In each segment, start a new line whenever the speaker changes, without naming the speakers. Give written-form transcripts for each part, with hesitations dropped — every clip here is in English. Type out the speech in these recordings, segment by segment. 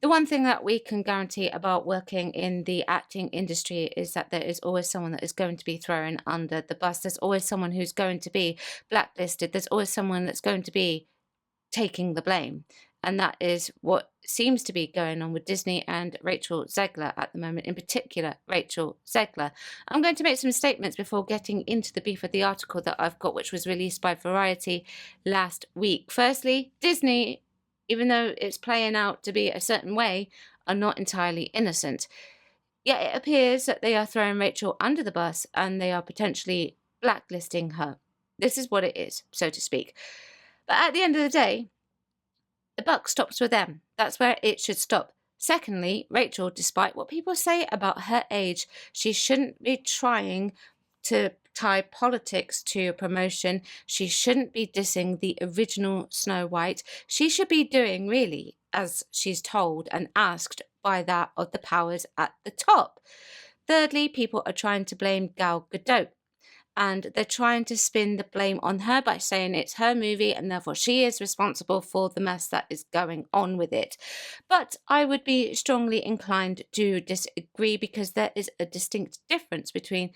The one thing that we can guarantee about working in the acting industry is that there is always someone that is going to be thrown under the bus. There's always someone who's going to be blacklisted. There's always someone that's going to be taking the blame. And that is what seems to be going on with Disney and Rachel Zegler at the moment, in particular, Rachel Zegler. I'm going to make some statements before getting into the beef of the article that I've got, which was released by Variety last week. Firstly, Disney, even though it's playing out to be a certain way, are not entirely innocent. Yet it appears that they are throwing Rachel under the bus and they are potentially blacklisting her. This is what it is, so to speak. But at the end of the day, the buck stops with them. That's where it should stop. Secondly, Rachel, despite what people say about her age, she shouldn't be trying to tie politics to promotion. She shouldn't be dissing the original Snow White. She should be doing, really, as she's told and asked by that of the powers at the top. Thirdly, people are trying to blame Gal Gadot. And they're trying to spin the blame on her by saying it's her movie and therefore she is responsible for the mess that is going on with it. But I would be strongly inclined to disagree because there is a distinct difference between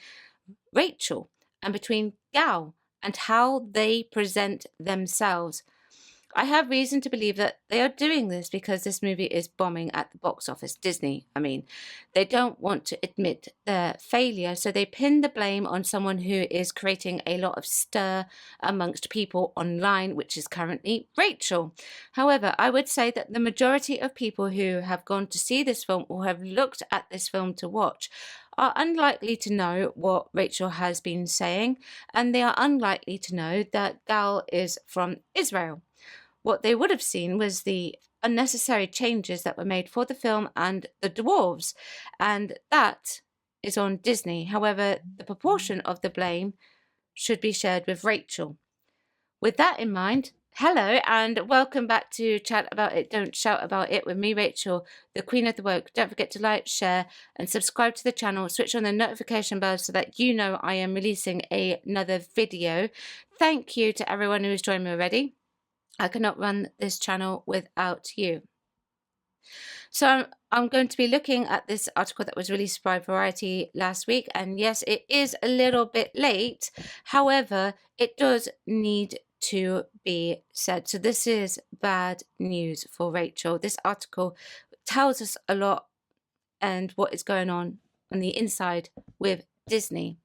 Rachel and between Gal and how they present themselves. I have reason to believe that they are doing this because this movie is bombing at the box office. Disney, I mean. They don't want to admit their failure, so they pin the blame on someone who is creating a lot of stir amongst people online, which is currently Rachel. However, I would say that the majority of people who have gone to see this film or have looked at this film to watch are unlikely to know what Rachel has been saying, and they are unlikely to know that Gal is from Israel. What they would have seen was the unnecessary changes that were made for the film and the dwarves, and that is on Disney. However, the proportion of the blame should be shared with Rachel. With that in mind, hello and welcome back to Chat About It, Don't Shout About It with me, Rachel, the Queen of the Woke. Don't forget to like, share and subscribe to the channel. Switch on the notification bell so that you know I am releasing another video. Thank you to everyone who has joined me already. I cannot run this channel without you. So I'm going to be looking at this article that was released by Variety last week. And yes, it is a little bit late. However, it does need to be said. So this is bad news for Rachel. This article tells us a lot and what is going on the inside with Disney.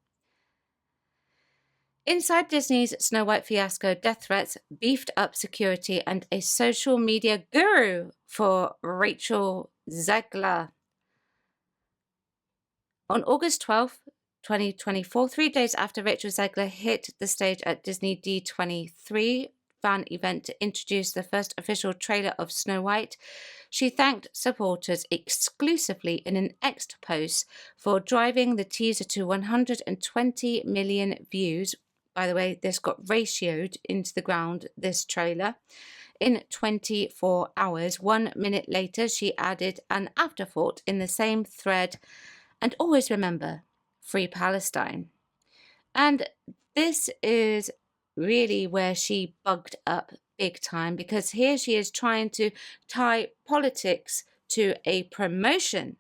Inside Disney's Snow White fiasco, death threats, beefed up security, and a social media guru for Rachel Zegler. On August 12th, 2024, 3 days after Rachel Zegler hit the stage at Disney D23 fan event to introduce the first official trailer of Snow White, she thanked supporters exclusively in an X post for driving the teaser to 120 million views. By the way, this got ratioed into the ground, this trailer, in 24 hours. 1 minute later, she added an afterthought in the same thread, and always remember, free Palestine. And this is really where she bugged up big time, because here she is trying to tie politics to a promotion.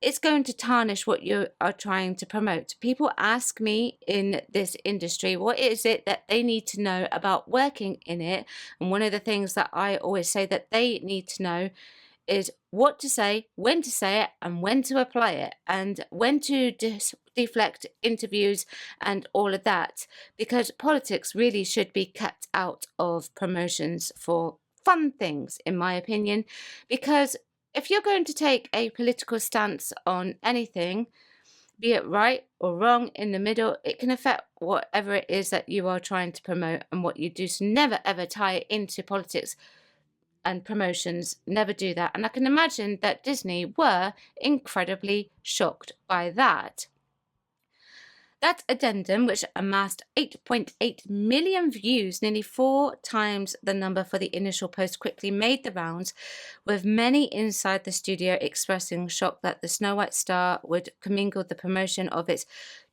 It's going to tarnish what you are trying to promote. People ask me in this industry, what is it that they need to know about working in it? And one of the things that I always say that they need to know is what to say it, and when to apply it, and when to deflect interviews and all of that. Because politics really should be kept out of promotions for fun things, in my opinion. Because if you're going to take a political stance on anything, be it right or wrong, in the middle, it can affect whatever it is that you are trying to promote and what you do. So never ever tie it into politics and promotions. Never do that. And I can imagine that Disney were incredibly shocked by that. That addendum, which amassed 8.8 million views, nearly 4 times the number for the initial post, quickly made the rounds, with many inside the studio expressing shock that the Snow White star would commingle the promotion of its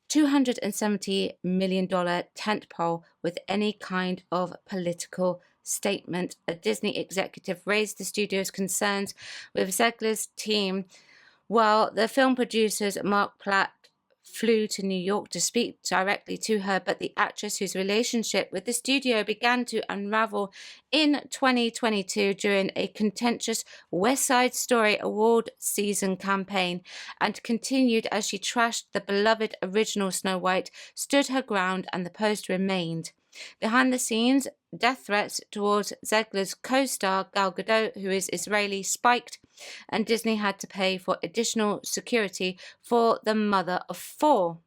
$270 million tentpole with any kind of political statement, a Disney executive raised the studio's concerns with Zegler's team, while the film producers Mark Platt flew to New York to speak directly to her, but the actress, whose relationship with the studio began to unravel in 2022 during a contentious West Side Story award season campaign and continued as she trashed the beloved original Snow White, stood her ground, and the post remained. Behind the scenes, death threats towards Zegler's co-star Gal Gadot, who is Israeli, spiked, and Disney had to pay for additional security for the mother of four.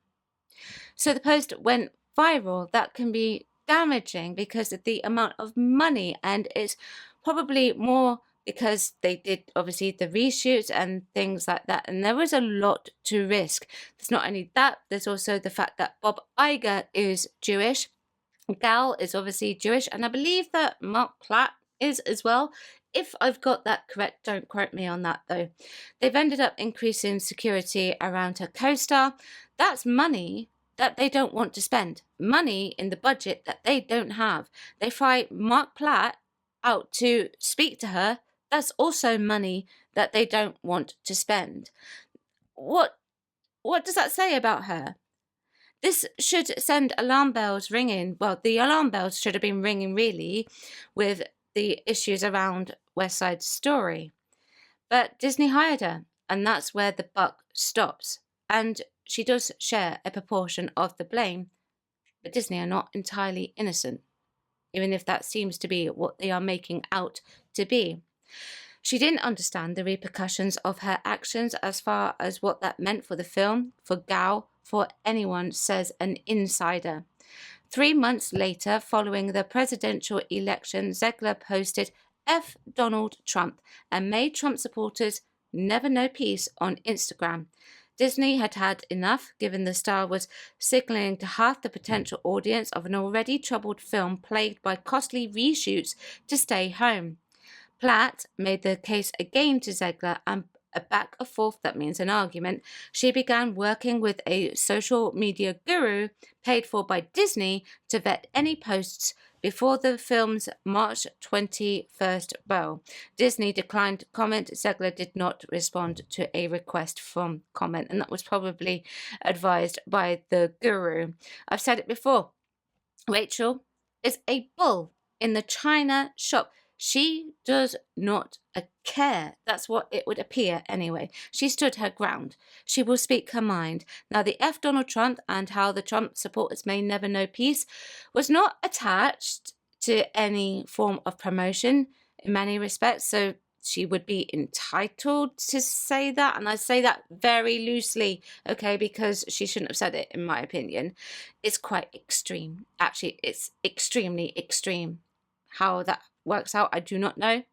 So the post went viral. That can be damaging because of the amount of money, and it's probably more because they did obviously the reshoots and things like that, and there was a lot to risk. There's not only that, there's also the fact that Bob Iger is Jewish. Gal is obviously Jewish, and I believe that Mark Platt is as well. If I've got that correct, don't quote me on that though. They've ended up increasing security around her co-star. That's money that they don't want to spend. Money in the budget that they don't have. They fly Mark Platt out to speak to her. That's also money that they don't want to spend. What does that say about her? This should send alarm bells ringing. Well, the alarm bells should have been ringing really with the issues around West Side Story. But Disney hired her, and that's where the buck stops. And she does share a proportion of the blame, but Disney are not entirely innocent, even if that seems to be what they are making out to be. She didn't understand the repercussions of her actions as far as what that meant for the film, for Gal, for anyone, says an insider. 3 months later, following the presidential election, Zegler posted F Donald Trump and made Trump supporters never know peace on Instagram. Disney had had enough, given the star was signaling to half the potential audience of an already troubled film plagued by costly reshoots to stay home. Platt made the case again to Zegler, and back and forth, that means an argument, she began working with a social media guru paid for by Disney to vet any posts before the film's March 21st bow. Disney declined to comment. Zegler did not respond to a request from comment, and that was probably advised by the guru. I've said it before. Rachel is a bull in the china shop. She does not care. That's what it would appear anyway. She stood her ground. She will speak her mind. Now, the F Donald Trump and how the Trump supporters may never know peace was not attached to any form of promotion in many respects. So she would be entitled to say that. And I say that very loosely, okay, because she shouldn't have said it, in my opinion. It's quite extreme. Actually, it's extremely extreme. How that works out, I do not know.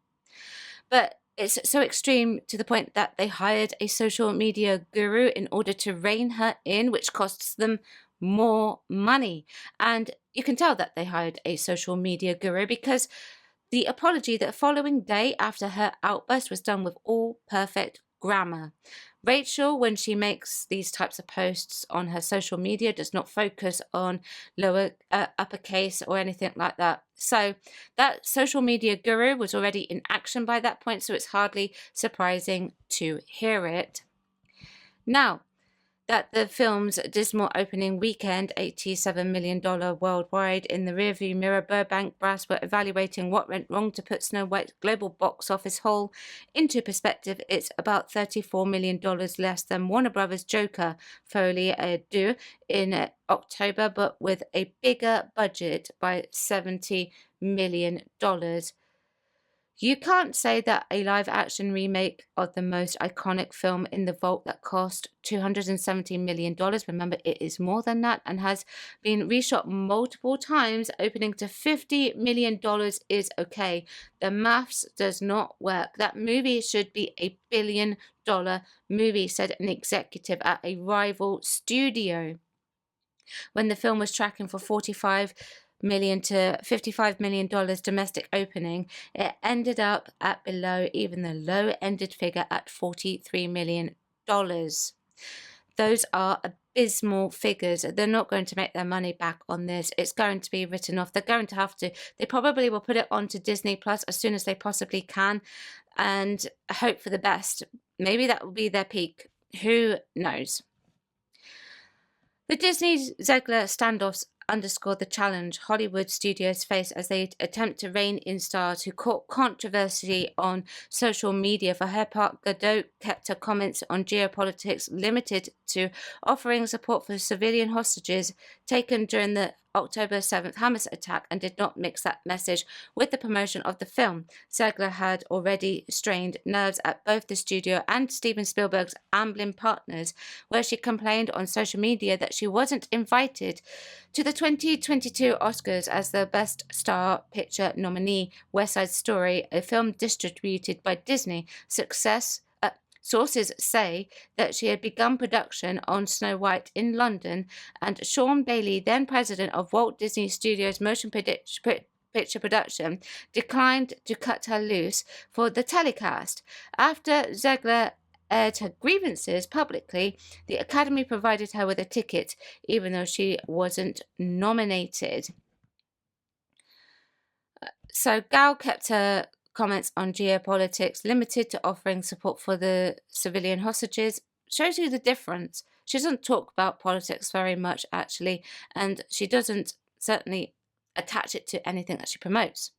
But it's so extreme to the point that they hired a social media guru in order to rein her in, which costs them more money. And you can tell that they hired a social media guru because the apology the following day after her outburst was done with all perfect grammar. Rachel, when she makes these types of posts on her social media, does not focus on lower uppercase or anything like that. So that social media guru was already in action by that point, so it's hardly surprising to hear it. Now, that the film's dismal opening weekend, $87 million worldwide, in the rearview mirror, Burbank brass were evaluating what went wrong to put Snow White's global box office haul into perspective. It's about $34 million less than Warner Brothers' Joker, Folie à Deux, in October, but with a bigger budget by $70 million. You can't say that a live-action remake of the most iconic film in the vault that cost $270 million, remember it is more than that, and has been reshot multiple times, opening to $50 million is okay. The maths does not work. That movie should be a billion-dollar movie, said an executive at a rival studio. When the film was tracking for $45 million to $55 million domestic opening, it ended up at below even the low-ended figure at $43 million. Those are a abysmal figures. They're not going to make their money back on this. It's going to be written off. They're going to have to, they probably will put it onto Disney Plus as soon as they possibly can and hope for the best. Maybe that will be their peak. Who knows? The Disney Ziegler standoffs underscore the challenge Hollywood studios face as they attempt to rein in stars who caught controversy on social media. For her part, Gadot kept her comments on geopolitics limited to offering support for civilian hostages taken during the October 7th Hamas attack and did not mix that message with the promotion of the film. Ziegler had already strained nerves at both the studio and Steven Spielberg's Amblin Partners, where she complained on social media that she wasn't invited to the 2022 Oscars as the Best Star Picture nominee. West Side Story, a film distributed by Disney, sources say that she had begun production on Snow White in London, and Sean Bailey, then president of Walt Disney Studios Motion Picture Production, declined to cut her loose for the telecast. After Ziegler aired her grievances publicly, the Academy provided her with a ticket, even though she wasn't nominated. So Gal kept her comments on geopolitics limited to offering support for the civilian hostages. Shows you the difference. She doesn't talk about politics very much, actually, and she doesn't certainly attach it to anything that she promotes,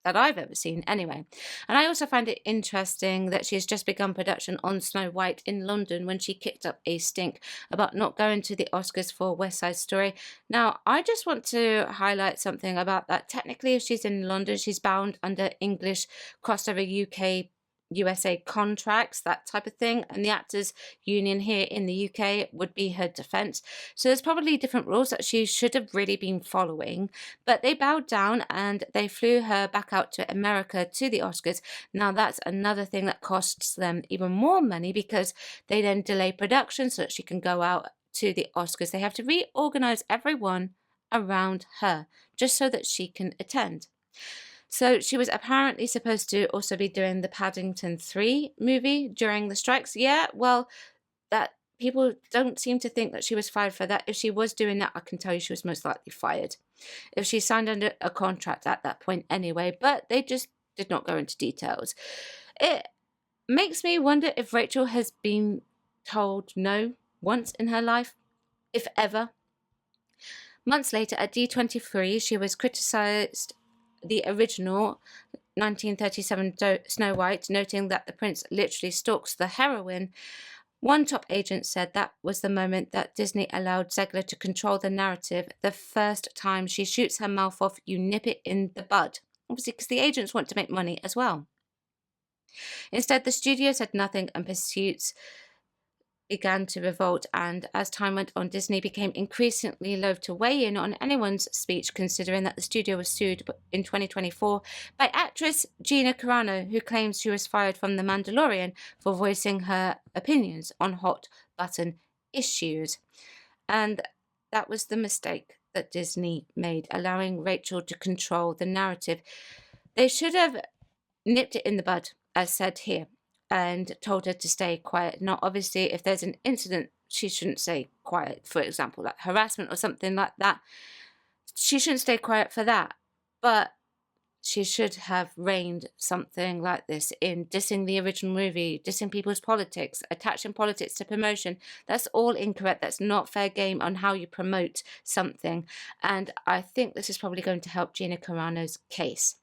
that I've ever seen anyway. And I also find it interesting that she has just begun production on Snow White in London when she kicked up a stink about not going to the Oscars for West Side Story. Now, I just want to highlight something about that. Technically, if she's in London, she's bound under English crossover UK USA contracts, that type of thing, and the Actors Union here in the UK would be her defense. So there's probably different rules that she should have really been following, but they bowed down and they flew her back out to America to the Oscars. Now that's another thing that costs them even more money because they then delay production so that she can go out to the Oscars. They have to reorganize everyone around her just so that she can attend. So she was apparently supposed to also be doing the Paddington 3 movie during the strikes. Yeah, well, that people don't seem to think that she was fired for that. If she was doing that, I can tell you she was most likely fired. If she signed under a contract at that point anyway, but they just did not go into details. It makes me wonder if Rachel has been told no once in her life, if ever. Months later at D23, she was criticized the original 1937 Snow White, noting that the prince literally stalks the heroine. One top agent said that was the moment that Disney allowed Ziegler to control the narrative. The first time she shoots her mouth off, you nip it in the bud. Obviously, because the agents want to make money as well. Instead, the studio said nothing and pursuits began to revolt, and as time went on, Disney became increasingly loath to weigh in on anyone's speech, considering that the studio was sued in 2024 by actress Gina Carano, who claims she was fired from The Mandalorian for voicing her opinions on hot-button issues. And that was the mistake that Disney made, allowing Rachel to control the narrative. They should have nipped it in the bud, as said here, and told her to stay quiet. Now, obviously, if there's an incident, she shouldn't stay quiet, for example, like harassment or something like that. She shouldn't stay quiet for that. But she should have reined something like this in, dissing the original movie, dissing people's politics, attaching politics to promotion. That's all incorrect. That's not fair game on how you promote something. And I think this is probably going to help Gina Carano's case.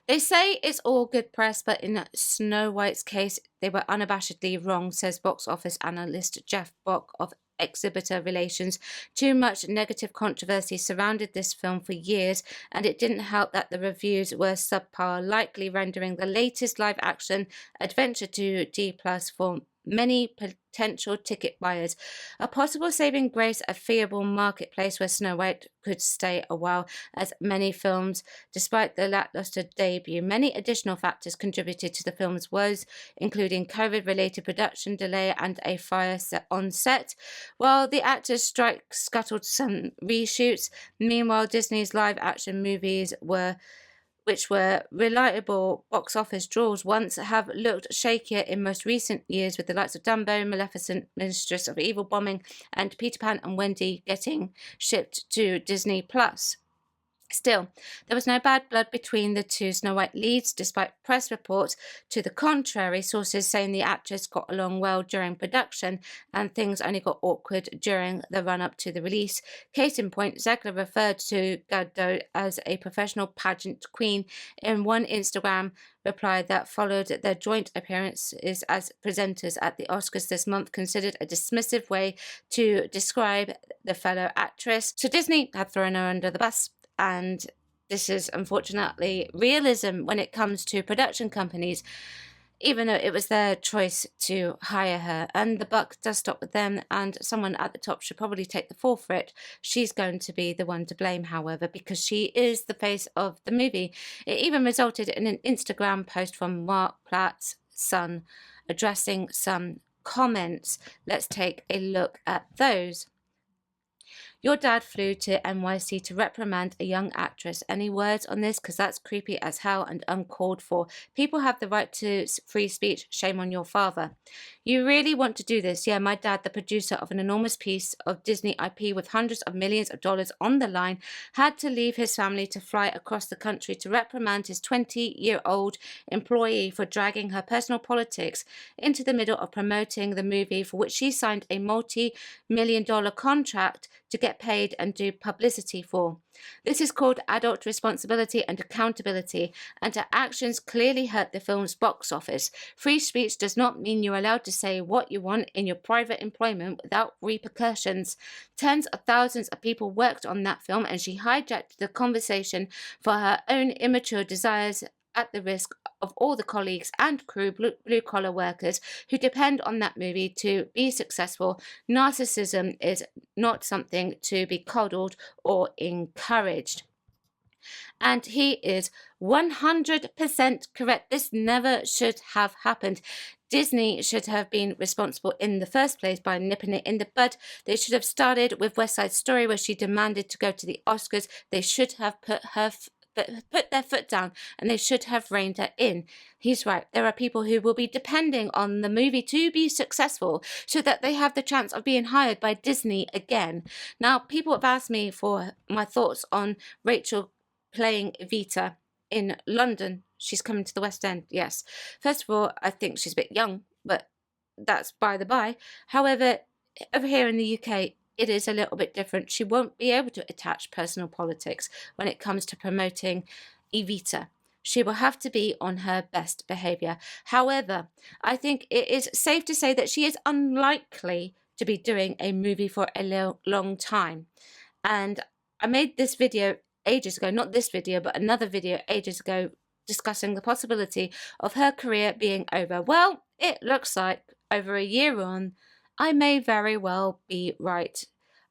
They say it's all good press, but in Snow White's case, they were unabashedly wrong, says box office analyst Jeff Bock of Exhibitor Relations. Too much negative controversy surrounded this film for years, and it didn't help that the reviews were subpar, likely rendering the latest live-action adventure to D+ for many potential ticket buyers. A possible saving grace, a feasible marketplace where Snow White could stay a while, as many films, despite the lackluster debut. Many additional factors contributed to the film's woes, including COVID-related production delay and a fire on set. While the actors' strike scuttled some reshoots, meanwhile Disney's live-action movies were which were reliable box office draws once, have looked shakier in most recent years, with the likes of Dumbo, Maleficent, Mistress of Evil bombing, and Peter Pan and Wendy getting shipped to Disney Plus. Still, there was no bad blood between the two Snow White leads, despite press reports to the contrary, sources saying the actress got along well during production and things only got awkward during the run-up to the release. Case in point, Zegler referred to Gadot as a professional pageant queen in one Instagram reply that followed their joint appearances as presenters at the Oscars this month, considered a dismissive way to describe the fellow actress. So Disney had thrown her under the bus. And this is unfortunately realism when it comes to production companies, even though it was their choice to hire her. And the buck does stop with them, and someone at the top should probably take the fall for it. She's going to be the one to blame, however, because she is the face of the movie. It even resulted in an Instagram post from Mark Platt's son addressing some comments. Let's take a look at those. Your dad flew to NYC to reprimand a young actress. Any words on this? Because that's creepy as hell and uncalled for. People have the right to free speech. Shame on your father. You really want to do this? Yeah, my dad, the producer of an enormous piece of Disney IP with hundreds of millions of dollars on the line, had to leave his family to fly across the country to reprimand his 20-year-old employee for dragging her personal politics into the middle of promoting the movie, for which she signed a multi-million-dollar contract to get paid and do publicity for. This is called adult responsibility and accountability, and her actions clearly hurt the film's box office. Free speech does not mean you're allowed to say what you want in your private employment without repercussions. Tens of thousands of people worked on that film, and she hijacked the conversation for her own immature desires at the risk of all the colleagues and crew, blue-collar workers, who depend on that movie to be successful. Narcissism is not something to be coddled or encouraged. And he is 100% correct. This never should have happened. Disney should have been responsible in the first place by nipping it in the bud. They should have started with West Side Story, where she demanded to go to the Oscars. They should have put their foot down, and they should have reined her in. He's right. There are people who will be depending on the movie to be successful so that they have the chance of being hired by Disney again. Now, people have asked me for my thoughts on Rachel playing Evita in London. She's coming to the West End, yes. First of all, I think she's a bit young, but that's by the by. However, over here in the UK, it is a little bit different. She won't be able to attach personal politics when it comes to promoting Evita. She will have to be on her best behavior. However, I think it is safe to say that she is unlikely to be doing a movie for a long time. And I made this video ages ago, not this video, but another video ages ago, discussing the possibility of her career being over. Well, it looks like over a year on, I may very well be right.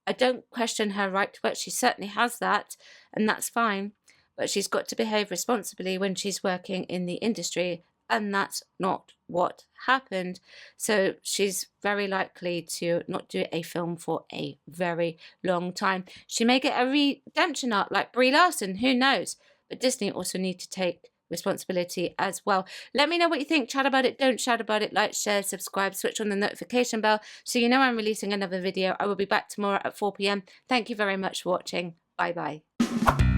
I don't question her right to work. She certainly has that, and that's fine. But she's got to behave responsibly when she's working in the industry, and that's not what happened. So she's very likely to not do a film for a very long time. She may get a redemption arc like Brie Larson, who knows? But Disney also need to take responsibility as well. Let me know what you think. Chat about it, don't shout about it. Like, share, subscribe, switch on the notification bell so you know I'm releasing another video. I will be back tomorrow at 4 p.m. Thank you very much for watching. Bye bye.